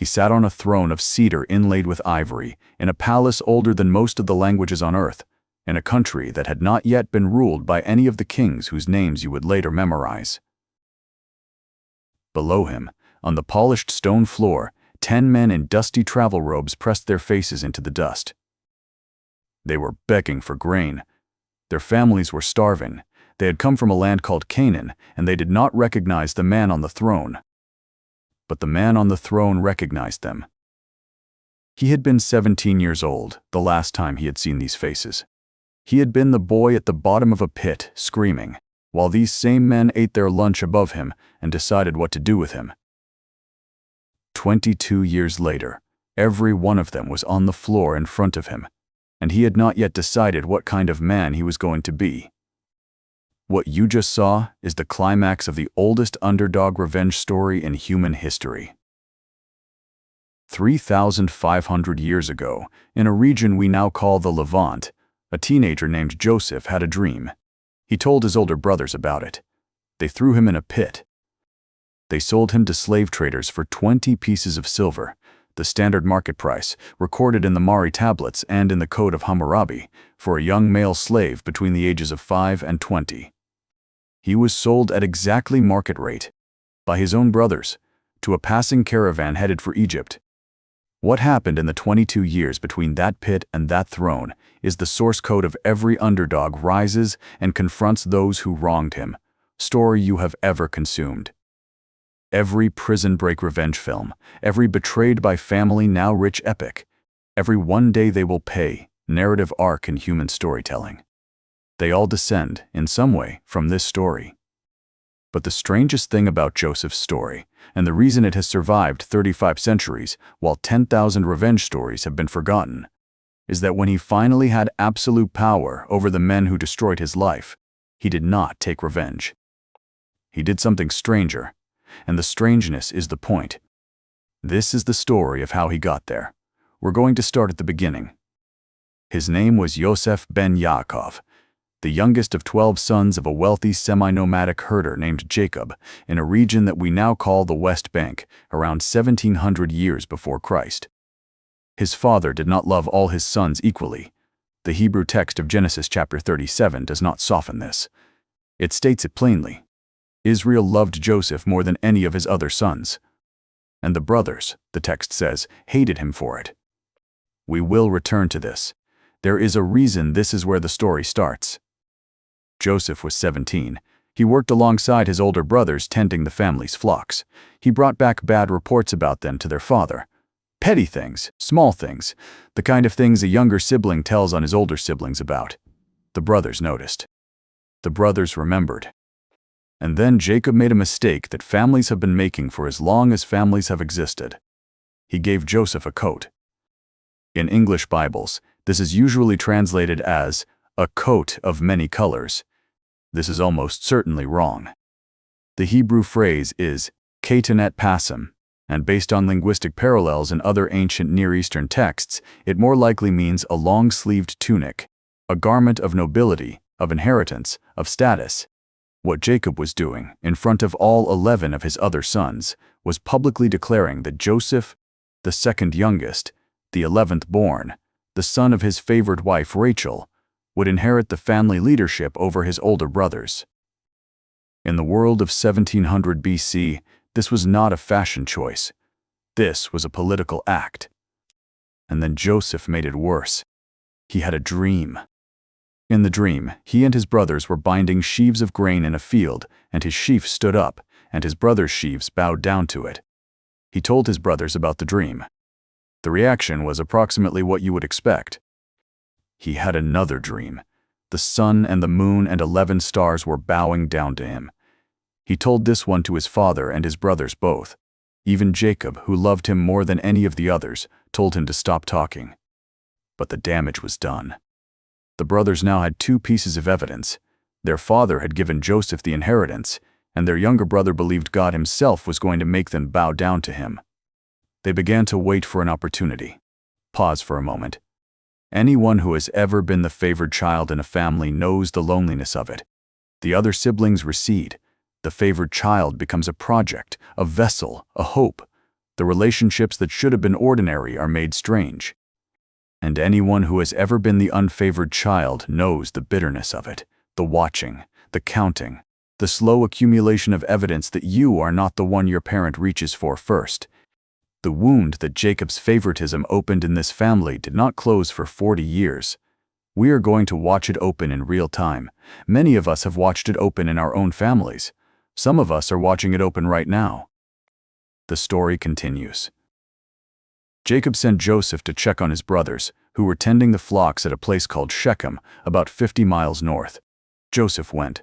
He sat on a throne of cedar inlaid with ivory, in a palace older than most of the languages on earth, in a country that had not yet been ruled by any of the kings whose names you would later memorize. Below him, on the polished stone floor, 10 men in dusty travel robes pressed their faces into the dust. They were begging for grain. Their families were starving. They had come from a land called Canaan, and they did not recognize the man on the throne. But the man on the throne recognized them. He had been 17 years old the last time he had seen these faces. He had been the boy at the bottom of a pit, screaming, while these same men ate their lunch above him and decided what to do with him. 22 years later, every one of them was on the floor in front of him, and he had not yet decided what kind of man he was going to be. What you just saw is the climax of the oldest underdog revenge story in human history. 3,500 years ago, in a region we now call the Levant, a teenager named Joseph had a dream. He told his older brothers about it. They threw him in a pit. They sold him to slave traders for 20 pieces of silver, the standard market price, recorded in the Mari tablets and in the Code of Hammurabi, for a young male slave between the ages of 5 and 20. He was sold at exactly market rate, by his own brothers, to a passing caravan headed for Egypt. What happened in the 22 years between that pit and that throne is the source code of every underdog rises and confronts those who wronged him, story you have ever consumed. Every prison break revenge film, every betrayed by family now rich epic, every one day they will pay narrative arc in human storytelling. They all descend, in some way, from this story. But the strangest thing about Joseph's story, and the reason it has survived 35 centuries while 10,000 revenge stories have been forgotten, is that when he finally had absolute power over the men who destroyed his life, he did not take revenge. He did something stranger, and the strangeness is the point. This is the story of how he got there. We're going to start at the beginning. His name was Yosef ben Yaakov, the youngest of 12 sons of a wealthy semi-nomadic herder named Jacob in a region that we now call the West Bank, around 1700 years before Christ. His father did not love all his sons equally. The Hebrew text of Genesis chapter 37 does not soften this. It states it plainly. Israel loved Joseph more than any of his other sons. And the brothers, the text says, hated him for it. We will return to this. There is a reason this is where the story starts. Joseph was 17. He worked alongside his older brothers tending the family's flocks. He brought back bad reports about them to their father. Petty things, small things, the kind of things a younger sibling tells on his older siblings about. The brothers noticed. The brothers remembered. And then Jacob made a mistake that families have been making for as long as families have existed. He gave Joseph a coat. In English Bibles, this is usually translated as a coat of many colors. This is almost certainly wrong. The Hebrew phrase is katanet pasim, and based on linguistic parallels in other ancient Near Eastern texts, it more likely means a long-sleeved tunic, a garment of nobility, of inheritance, of status. What Jacob was doing, in front of all 11 of his other sons, was publicly declaring that Joseph, the second youngest, the 11th born, the son of his favored wife Rachel, would inherit the family leadership over his older brothers. In the world of 1700 BC, this was not a fashion choice. This was a political act. And then Joseph made it worse. He had a dream. In the dream, he and his brothers were binding sheaves of grain in a field, and his sheaf stood up, and his brothers' sheaves bowed down to it. He told his brothers about the dream. The reaction was approximately what you would expect. He had another dream. The sun and the moon and 11 stars were bowing down to him. He told this one to his father and his brothers both. Even Jacob, who loved him more than any of the others, told him to stop talking. But the damage was done. The brothers now had 2 pieces of evidence. Their father had given Joseph the inheritance, and their younger brother believed God himself was going to make them bow down to him. They began to wait for an opportunity. Pause for a moment. Anyone who has ever been the favored child in a family knows the loneliness of it. The other siblings recede. The favored child becomes a project, a vessel, a hope. The relationships that should have been ordinary are made strange. And anyone who has ever been the unfavored child knows the bitterness of it, the watching, the counting, the slow accumulation of evidence that you are not the one your parent reaches for first. The wound that Jacob's favoritism opened in this family did not close for 40 years. We are going to watch it open in real time. Many of us have watched it open in our own families. Some of us are watching it open right now. The story continues. Jacob sent Joseph to check on his brothers, who were tending the flocks at a place called Shechem, about 50 miles north. Joseph went.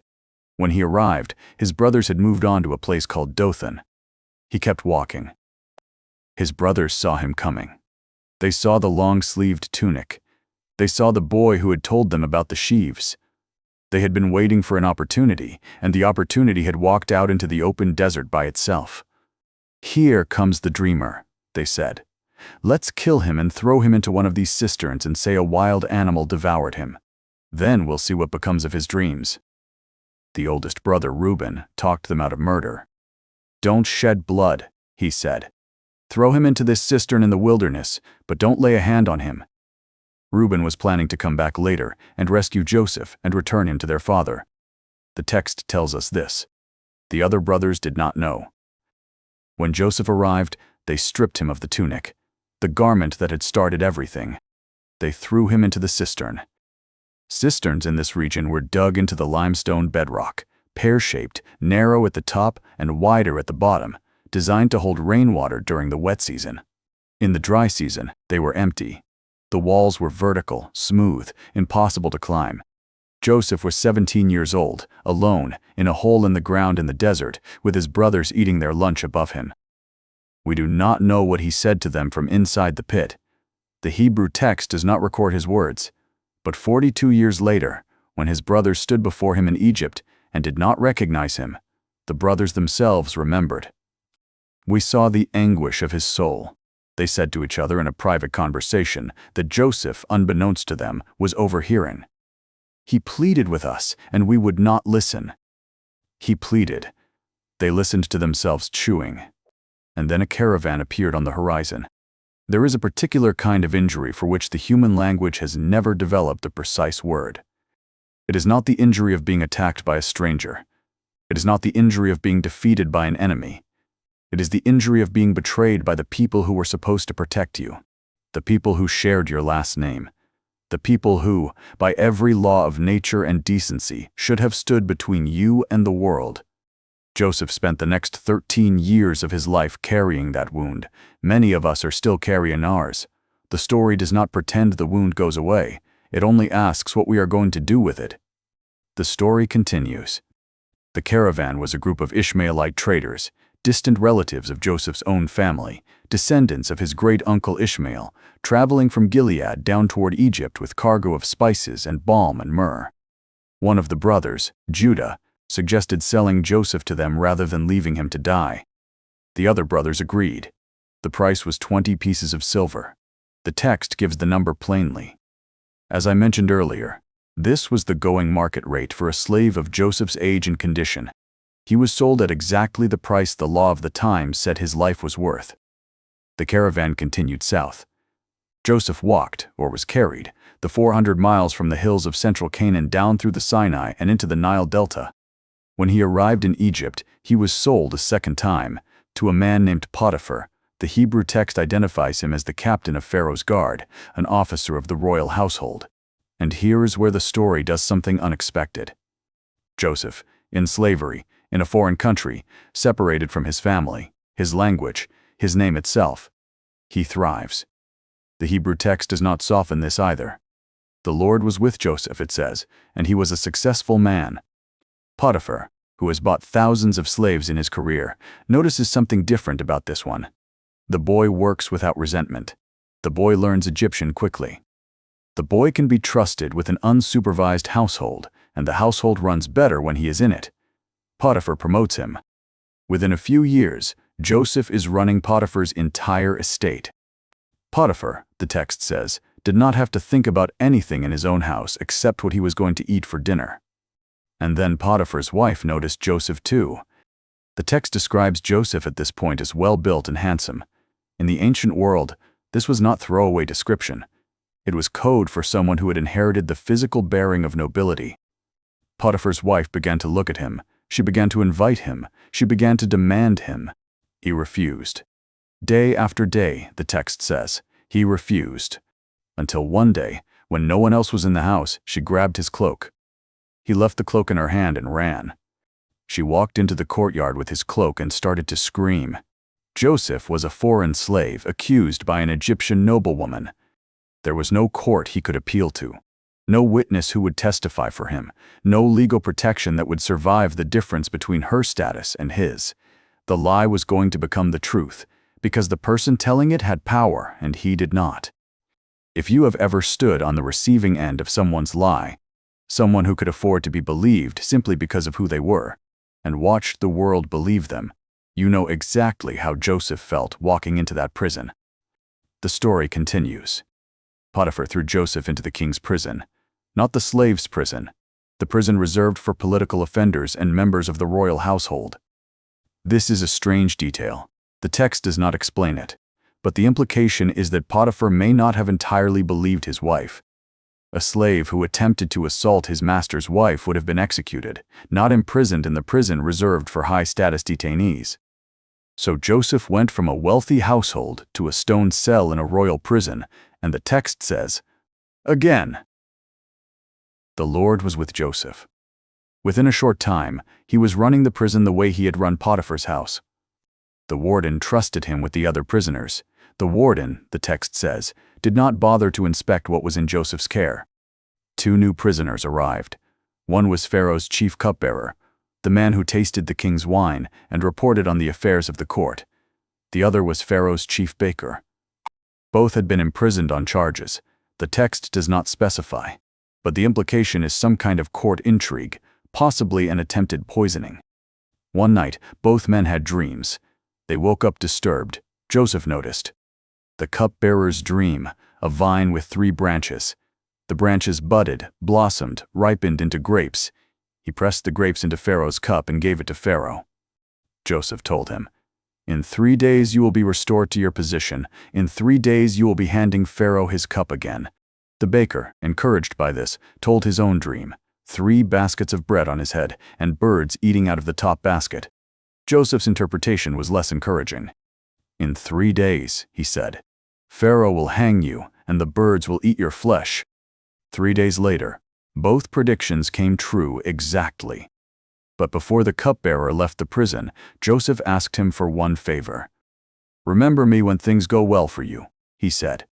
When he arrived, his brothers had moved on to a place called Dothan. He kept walking. His brothers saw him coming. They saw the long-sleeved tunic. They saw the boy who had told them about the sheaves. They had been waiting for an opportunity, and the opportunity had walked out into the open desert by itself. "Here comes the dreamer," they said. "Let's kill him and throw him into one of these cisterns and say a wild animal devoured him. Then we'll see what becomes of his dreams." The oldest brother, Reuben, talked them out of murder. "Don't shed blood," he said. "Throw him into this cistern in the wilderness, but don't lay a hand on him." Reuben was planning to come back later and rescue Joseph and return him to their father. The text tells us this. The other brothers did not know. When Joseph arrived, they stripped him of the tunic, the garment that had started everything. They threw him into the cistern. Cisterns in this region were dug into the limestone bedrock, pear-shaped, narrow at the top and wider at the bottom, designed to hold rainwater during the wet season. In the dry season, they were empty. The walls were vertical, smooth, impossible to climb. Joseph was 17 years old, alone, in a hole in the ground in the desert, with his brothers eating their lunch above him. We do not know what he said to them from inside the pit. The Hebrew text does not record his words. But 42 years later, when his brothers stood before him in Egypt and did not recognize him, the brothers themselves remembered. "We saw the anguish of his soul," they said to each other in a private conversation that Joseph, unbeknownst to them, was overhearing. "He pleaded with us, and we would not listen." He pleaded. They listened to themselves chewing. And then a caravan appeared on the horizon. There is a particular kind of injury for which the human language has never developed a precise word. It is not the injury of being attacked by a stranger. It is not the injury of being defeated by an enemy. It is the injury of being betrayed by the people who were supposed to protect you, the people who shared your last name, the people who, by every law of nature and decency, should have stood between you and the world. Joseph spent the next 13 years of his life carrying that wound. Many of us are still carrying ours. The story does not pretend the wound goes away. It only asks what we are going to do with it. The story continues. The caravan was a group of Ishmaelite traders, distant relatives of Joseph's own family, descendants of his great-uncle Ishmael, traveling from Gilead down toward Egypt with cargo of spices and balm and myrrh. One of the brothers, Judah, suggested selling Joseph to them rather than leaving him to die. The other brothers agreed. The price was 20 pieces of silver. The text gives the number plainly. As I mentioned earlier, this was the going market rate for a slave of Joseph's age and condition. He was sold at exactly the price the law of the time said his life was worth. The caravan continued south. Joseph walked, or was carried, the 400 miles from the hills of central Canaan down through the Sinai and into the Nile Delta. When he arrived in Egypt, he was sold a second time, to a man named Potiphar. The Hebrew text identifies him as the captain of Pharaoh's guard, an officer of the royal household. And here is where the story does something unexpected. Joseph, in slavery, in a foreign country, separated from his family, his language, his name itself, he thrives. The Hebrew text does not soften this either. The Lord was with Joseph, it says, and he was a successful man. Potiphar, who has bought thousands of slaves in his career, notices something different about this one. The boy works without resentment. The boy learns Egyptian quickly. The boy can be trusted with an unsupervised household, and the household runs better when he is in it. Potiphar promotes him. Within a few years, Joseph is running Potiphar's entire estate. Potiphar, the text says, did not have to think about anything in his own house except what he was going to eat for dinner. And then Potiphar's wife noticed Joseph too. The text describes Joseph at this point as well-built and handsome. In the ancient world, this was not throwaway description. It was code for someone who had inherited the physical bearing of nobility. Potiphar's wife began to look at him. She began to invite him. She began to demand him. He refused. Day after day, the text says, he refused. Until one day, when no one else was in the house, she grabbed his cloak. He left the cloak in her hand and ran. She walked into the courtyard with his cloak and started to scream. Joseph was a foreign slave accused by an Egyptian noblewoman. There was no court he could appeal to, no witness who would testify for him, no legal protection that would survive the difference between her status and his. The lie was going to become the truth, because the person telling it had power and he did not. If you have ever stood on the receiving end of someone's lie, someone who could afford to be believed simply because of who they were, and watched the world believe them, you know exactly how Joseph felt walking into that prison. The story continues. Potiphar threw Joseph into the king's prison, not the slave's prison, the prison reserved for political offenders and members of the royal household. This is a strange detail. The text does not explain it, but the implication is that Potiphar may not have entirely believed his wife. A slave who attempted to assault his master's wife would have been executed, not imprisoned in the prison reserved for high-status detainees. So Joseph went from a wealthy household to a stone cell in a royal prison, and the text says, again, the Lord was with Joseph. Within a short time, he was running the prison the way he had run Potiphar's house. The warden trusted him with the other prisoners. The warden, the text says, did not bother to inspect what was in Joseph's care. 2 new prisoners arrived. One was Pharaoh's chief cupbearer, the man who tasted the king's wine and reported on the affairs of the court. The other was Pharaoh's chief baker. Both had been imprisoned on charges. The text does not specify, but the implication is some kind of court intrigue, possibly an attempted poisoning. One night, both men had dreams. They woke up disturbed. Joseph noticed. The cupbearer's dream, a vine with 3 branches. The branches budded, blossomed, ripened into grapes. He pressed the grapes into Pharaoh's cup and gave it to Pharaoh. Joseph told him, in 3 days you will be restored to your position. In 3 days you will be handing Pharaoh his cup again. The baker, encouraged by this, told his own dream. 3 baskets of bread on his head, and birds eating out of the top basket. Joseph's interpretation was less encouraging. In 3 days, he said, Pharaoh will hang you, and the birds will eat your flesh. 3 days later, both predictions came true exactly. But before the cupbearer left the prison, Joseph asked him for one favor. Remember me when things go well for you, he said.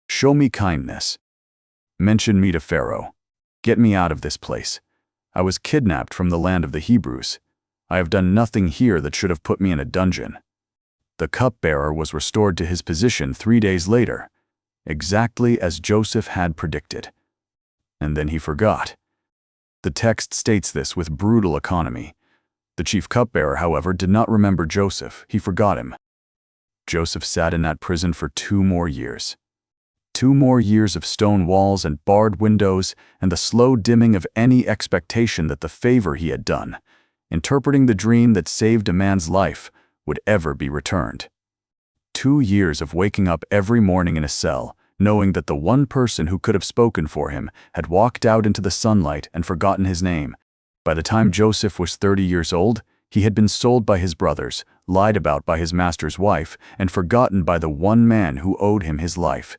Show me kindness. Mention me to Pharaoh. Get me out of this place. I was kidnapped from the land of the Hebrews. I have done nothing here that should have put me in a dungeon. The cupbearer was restored to his position 3 days later, exactly as Joseph had predicted. And then he forgot. The text states this with brutal economy. The chief cupbearer, however, did not remember Joseph. He forgot him. Joseph sat in that prison for 2 more years. 2 more years of stone walls and barred windows and the slow dimming of any expectation that the favor he had done, interpreting the dream that saved a man's life, would ever be returned. 2 years of waking up every morning in a cell, knowing that the one person who could have spoken for him had walked out into the sunlight and forgotten his name. By the time Joseph was 30 years old, he had been sold by his brothers, lied about by his master's wife, and forgotten by the one man who owed him his life.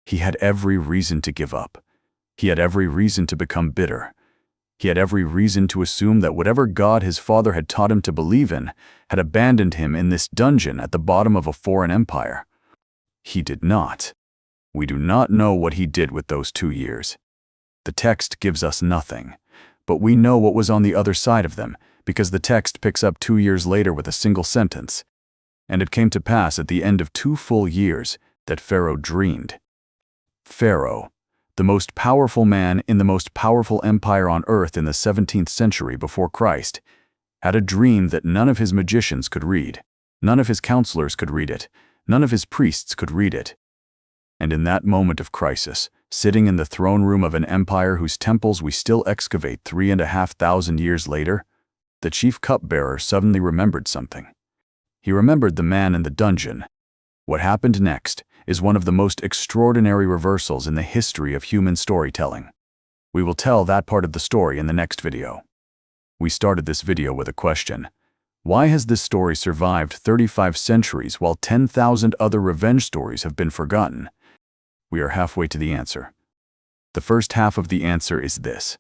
He had every reason to give up. He had every reason to become bitter. He had every reason to assume that whatever God his father had taught him to believe in had abandoned him in this dungeon at the bottom of a foreign empire. He did not. We do not know what he did with those 2 years. The text gives us nothing, but we know what was on the other side of them, because the text picks up 2 years later with a single sentence. And it came to pass at the end of 2 full years that Pharaoh dreamed. Pharaoh, the most powerful man in the most powerful empire on earth in the 17th century before Christ, had a dream that none of his magicians could read, none of his counselors could read it, none of his priests could read it. And in that moment of crisis, sitting in the throne room of an empire whose temples we still excavate 3,500 years later, the chief cupbearer suddenly remembered something. He remembered the man in the dungeon. What happened next is one of the most extraordinary reversals in the history of human storytelling. We will tell that part of the story in the next video. We started this video with a question. Why has this story survived 35 centuries while 10,000 other revenge stories have been forgotten? We are halfway to the answer. The first half of the answer is this.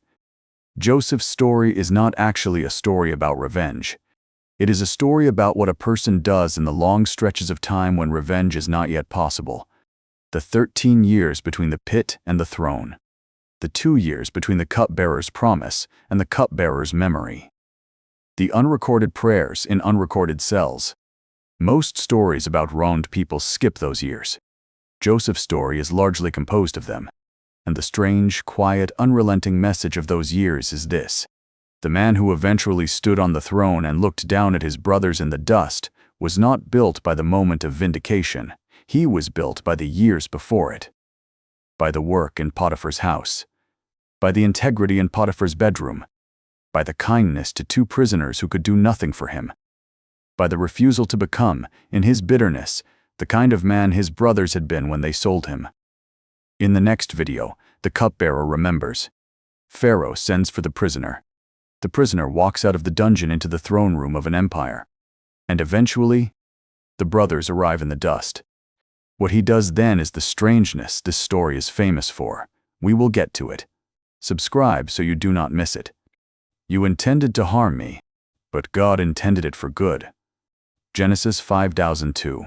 Joseph's story is not actually a story about revenge. It is a story about what a person does in the long stretches of time when revenge is not yet possible. The 13 years between the pit and the throne. The 2 years between the cupbearer's promise and the cupbearer's memory. The unrecorded prayers in unrecorded cells. Most stories about wronged people skip those years. Joseph's story is largely composed of them. And the strange, quiet, unrelenting message of those years is this. The man who eventually stood on the throne and looked down at his brothers in the dust was not built by the moment of vindication. He was built by the years before it. By the work in Potiphar's house. By the integrity in Potiphar's bedroom. By the kindness to 2 prisoners who could do nothing for him. By the refusal to become, in his bitterness, the kind of man his brothers had been when they sold him. In the next video, the cupbearer remembers. Pharaoh sends for the prisoner. The prisoner walks out of the dungeon into the throne room of an empire. And eventually, the brothers arrive in the dust. What he does then is the strangeness this story is famous for. We will get to it. Subscribe so you do not miss it. You intended to harm me, but God intended it for good. Genesis 5:2.